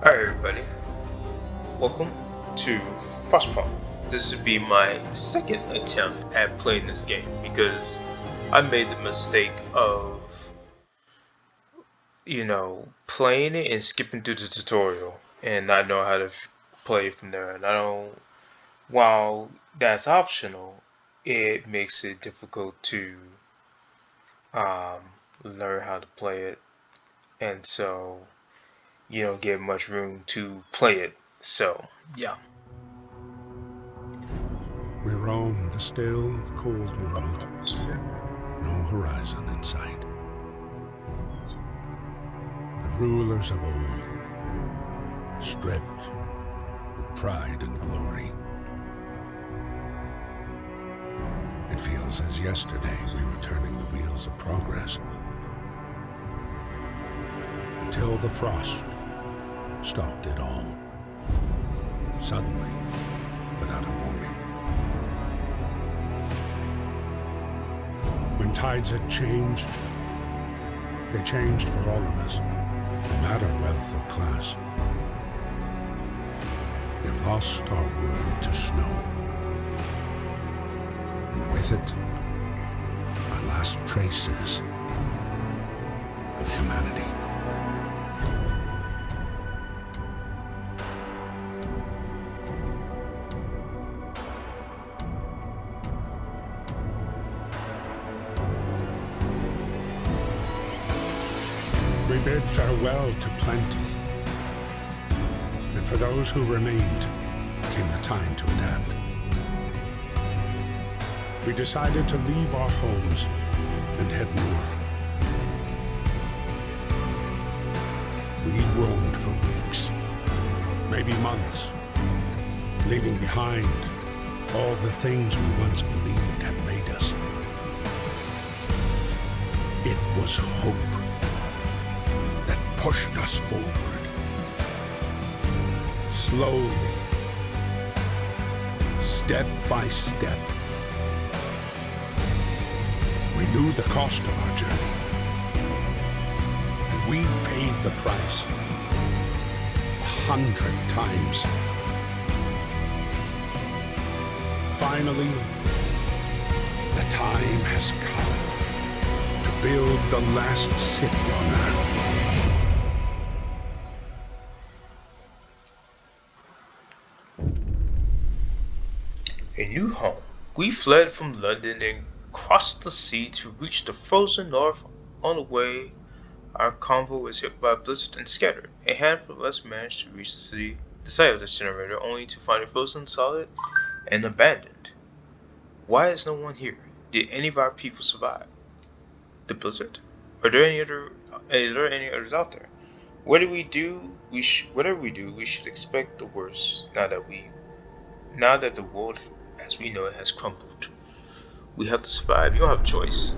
Alright everybody, welcome to Frostpunk. This would be my second attempt at playing this game because I made the mistake of, playing it and skipping through the tutorial and not know how to play from there. And while that's optional, it makes it difficult to um, learn how to play it. And so you don't get much room to play it. So, yeah. We roam the still, cold world, no horizon in sight. The rulers of old, stripped of pride and glory. It feels as yesterday we were turning the wheels of progress, until the frost stopped it all, suddenly, without a warning. When tides had changed, they changed for all of us, no matter wealth or class. We've lost our world to snow, and with it, our last traces of humanity. We bid farewell to plenty, and for those who remained came the time to adapt. We decided to leave our homes and head north. We roamed for weeks, maybe months, leaving behind all the things we once believed had made us. It was hope that pushed us forward. Slowly, step by step. We knew the cost of our journey, and we paid the price 100 times. Finally, the time has come to build the last city on Earth. A new home. We fled from London and crossed the sea to reach the frozen north. On the way, our convoy was hit by a blizzard and scattered. A handful of us managed to reach the site of the generator, only to find it frozen solid and abandoned. Why is no one here? Did any of our people survive the blizzard? Are there any other? Is there any others out there? Whatever we do, we should expect the worst. Now that the world as we know it has crumbled. We have to survive. You don't have a choice.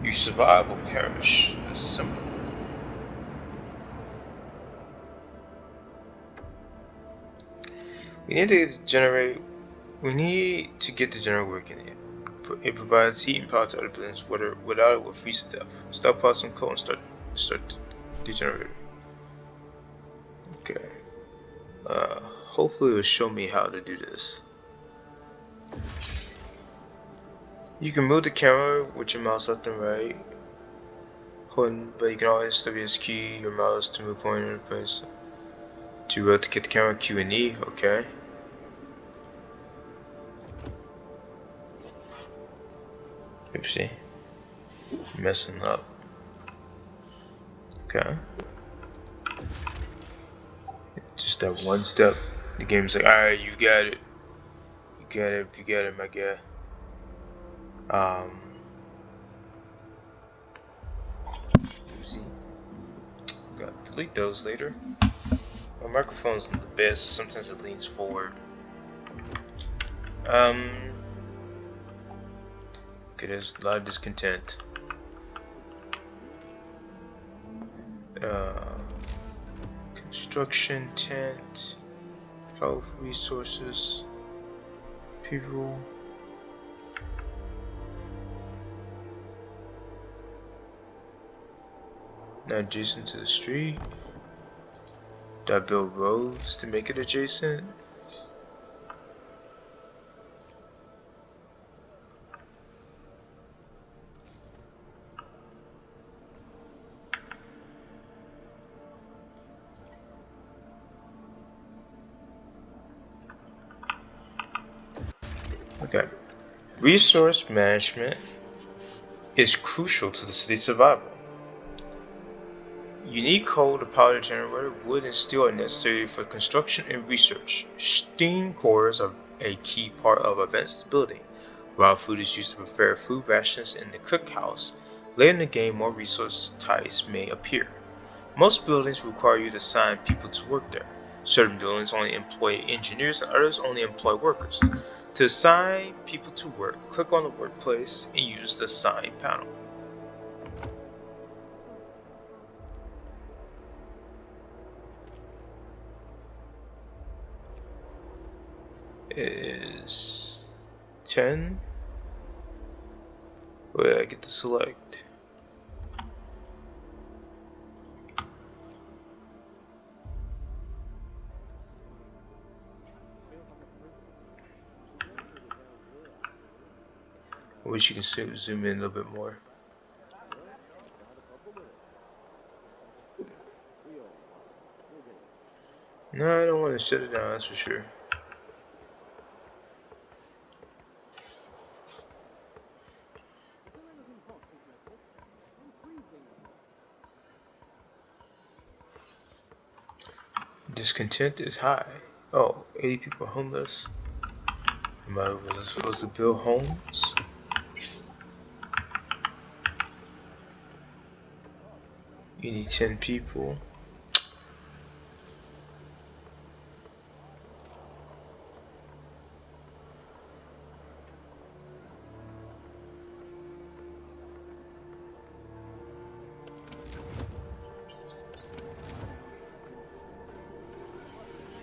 You survive or perish. It's simple. We need to generate. We need to get the generator working here. It provides heat and power to other buildings. Without it, will freeze to death. Stockpile some coal and start the generator. Okay. Hopefully, it will show me how to do this. You can move the camera with your mouse left and right. But you can always WS key your mouse to move pointer in place. To rotate the camera, Q and E, okay. Oopsie. Messing up. Okay. Just that one step. The game's like, alright, you got it. You got it, my guy. Oopsie. Gotta delete those later. My microphone's not the best, so sometimes it leans forward. Okay, there's a lot of discontent. Construction, tent, health, resources, people. Not adjacent to the street. Do I build roads to make it adjacent? Okay. Resource management is crucial to the city's survival. You need coal to power the generator, wood and steel are necessary for construction and research. Steam cores are a key part of advanced building. Raw food is used to prepare food rations in the cookhouse. Later in the game, more resource types may appear. Most buildings require you to assign people to work there. Certain buildings only employ engineers and others only employ workers. To assign people to work, click on the workplace and use the assign panel. It is 10. Wait, I get to select. I wish you can zoom in a little bit more. No, I don't want to shut it down, that's for sure. Discontent is high. Oh, 80 people are homeless. Am I supposed to build homes? You need 10 people.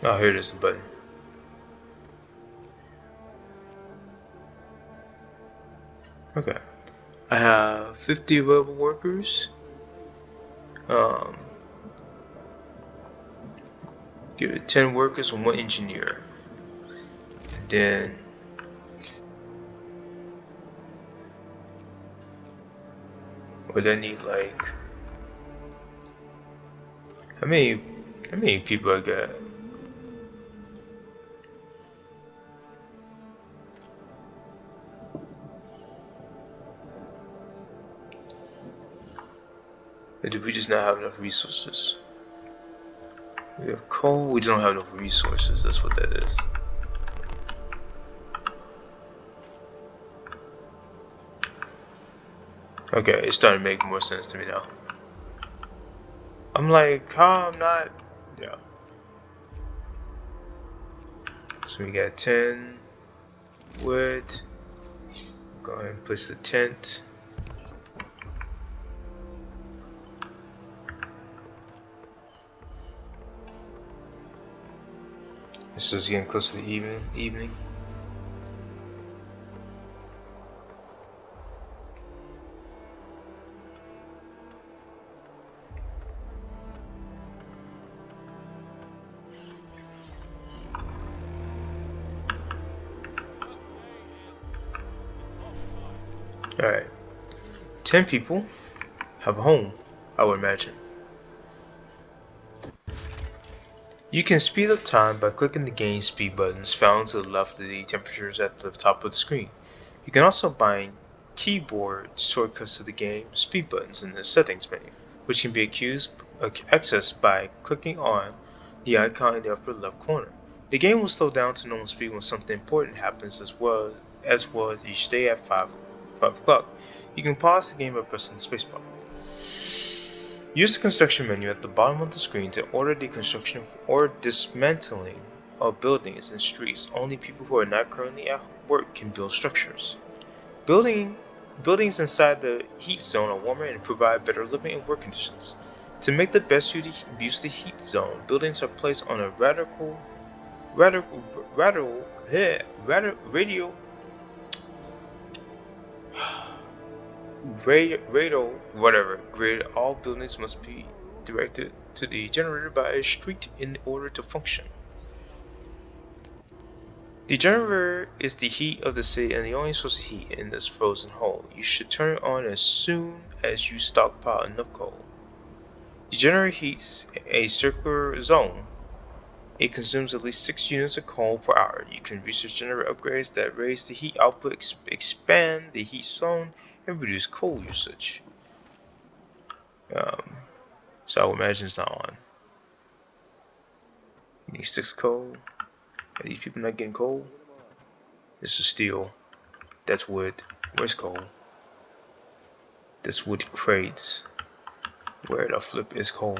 Oh, here it is, the button. Okay. I have 50 available workers. Give it 10 workers and 1 engineer. And then would I need like how many people I got? Or do we just not have enough resources? We have coal, we don't have enough resources, that's what that is. Okay, it's starting to make more sense to me now. I'm like, how I'm not, yeah. So we got 10 wood. Go ahead and place the tent. This is getting close to the evening. Alright. 10 people have a home, I would imagine. You can speed up time by clicking the gain speed buttons found to the left of the temperatures at the top of the screen. You can also bind keyboard shortcuts to the game speed buttons in the settings menu, which can be accessed by clicking on the icon in the upper left corner. The game will slow down to normal speed when something important happens as well as each day at 5 o'clock. You can pause the game by pressing the spacebar. Use the construction menu at the bottom of the screen to order the construction or dismantling of buildings and streets. Only people who are not currently at work can build structures. Buildings inside the heat zone are warmer and provide better living and work conditions. To make the best use of the heat zone, buildings are placed on a radial. 1 radial grid, all buildings must be directed to the generator by a street in order to function. The generator is the heat of the city and the only source of heat in this frozen hole. You should turn it on as soon as you stockpile enough coal. The generator heats a circular zone. It consumes at least 6 units of coal per hour. You can research generator upgrades that raise the heat output, expand the heat zone, and reduce coal usage. So I would imagine it's not on. You need 6 coal. Are these people not getting coal? This is steel. That's wood. Where's coal? This wood crates. Where the flip is coal?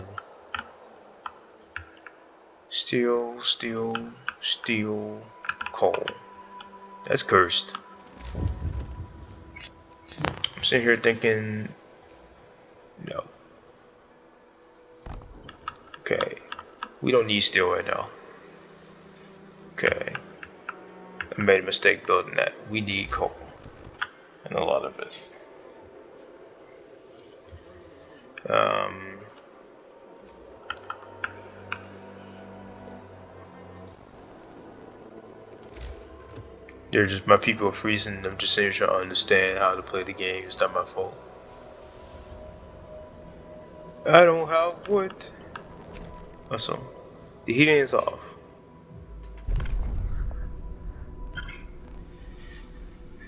Steel, steel, steel, coal. That's cursed. I'm sitting here thinking, no. Okay, we don't need steel right now. Okay, I made a mistake building that. We need coal, and a lot of it. They're just, my people are freezing. I'm just sitting here trying to understand how to play the game. It's not my fault. I don't have wood. Awesome. The heating is off.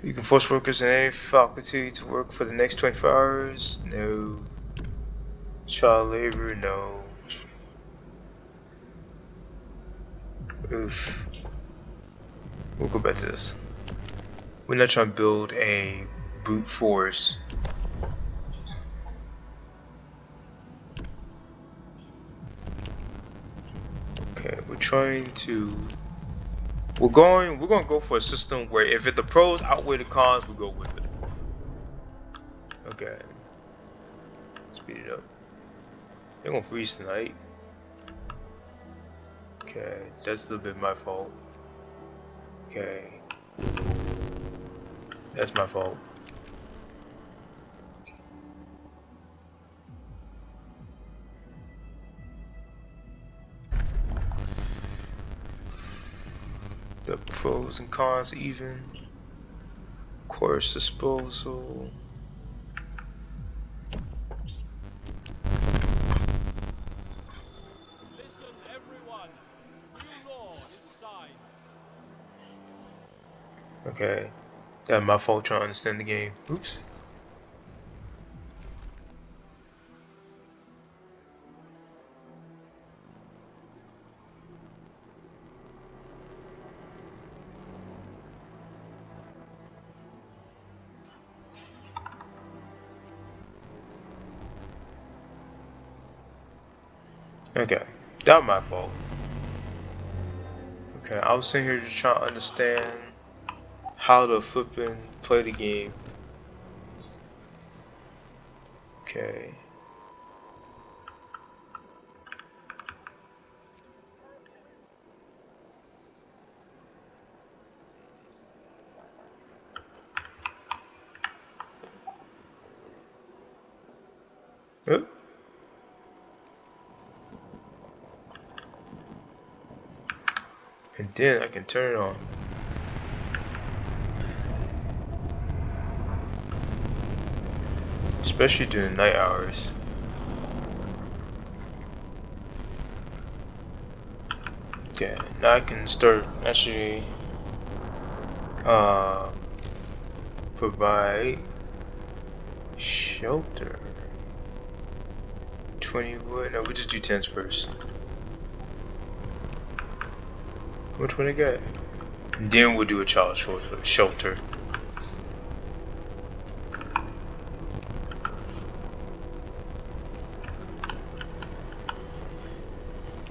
You can force workers in any faculty to work for the next 24 hours. No. Child labor, no. Oof. We'll go back to this. We're not trying to build a brute force. Okay, we're gonna go for a system where if the pros outweigh the cons, we go with it. Okay. Speed it up. They're gonna freeze tonight. Okay, that's a little bit my fault. Okay. That's my fault. The pros and cons even. Course disposal. Listen, everyone. New law is signed. Okay. That's my fault trying to understand the game. Oops. Okay, that was my fault. Okay, I was sitting here just trying to understand how to flipping play the game. Okay. Oop. And then I can turn it on. Especially during the night hours. Okay, now I can start actually provide shelter. 20 wood. No, we just do tents first. Which one I got? And then we'll do a child shelter.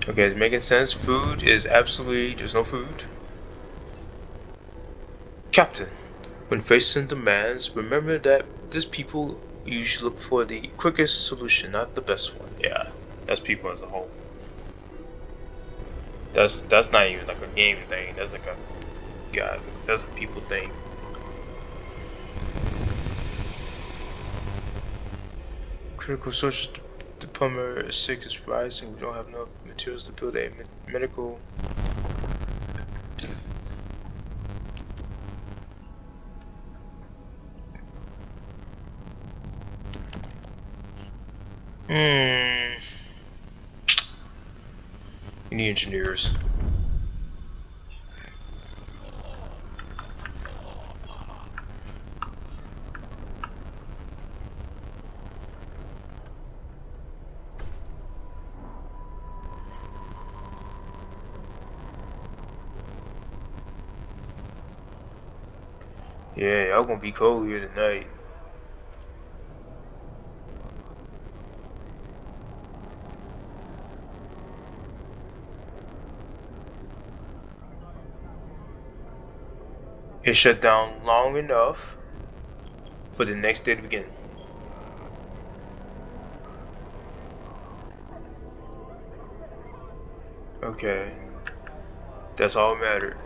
Okay, it's making sense. Food is absolutely, there's no food. Captain, when facing demands, remember that these people usually look for the quickest solution, not the best one. Yeah, that's people as a whole. That's not even like a game thing. That's like a that's a people thing. Critical social diploma is sick is rising. We don't have enough materials to build a medical. You need engineers. Yeah, y'all gonna be cold here tonight. It shut down long enough for the next day to begin. Okay, that's all that mattered.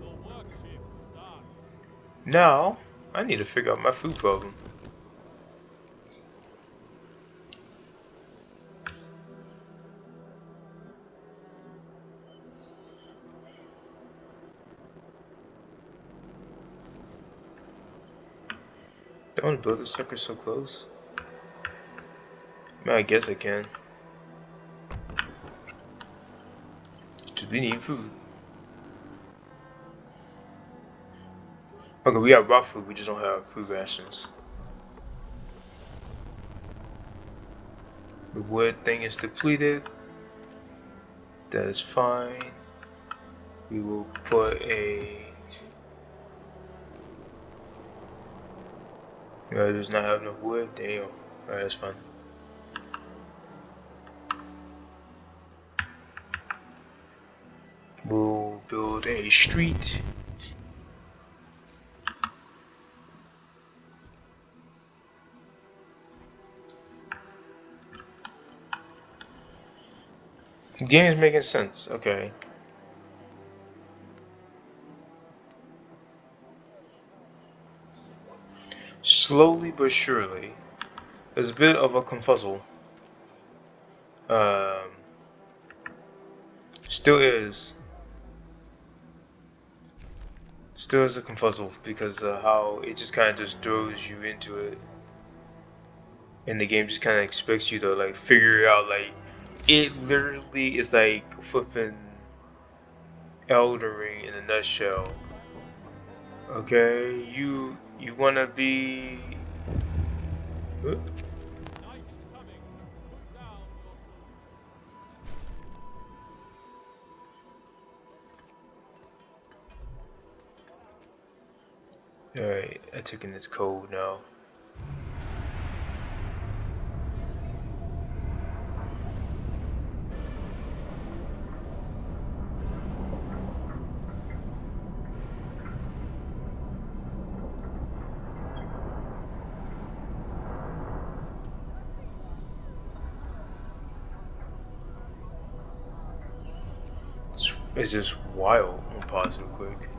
Your work shift starts. Now, I need to figure out my food problem. Don't want to build a sucker so close. I mean, I guess I can. Cause we need food. Okay, we have raw food, we just don't have food rations. The wood thing is depleted. That is fine. We will put a... Yeah, it does not have enough wood. Damn. Alright, that's fine. We'll build a street. The game is making sense. Okay. Slowly but surely. There's a bit of a confuzzle. Still is. Still is a confuzzle because of how it just kind of just throws you into it. And the game just kind of expects you to like figure it out. Like, it literally is like flipping Elden Ring in a nutshell. Okay, you wanna be... Huh? Night is coming. Put down your tools. Alright, I took in this code now. It's just wild. I'm gonna pause real quick.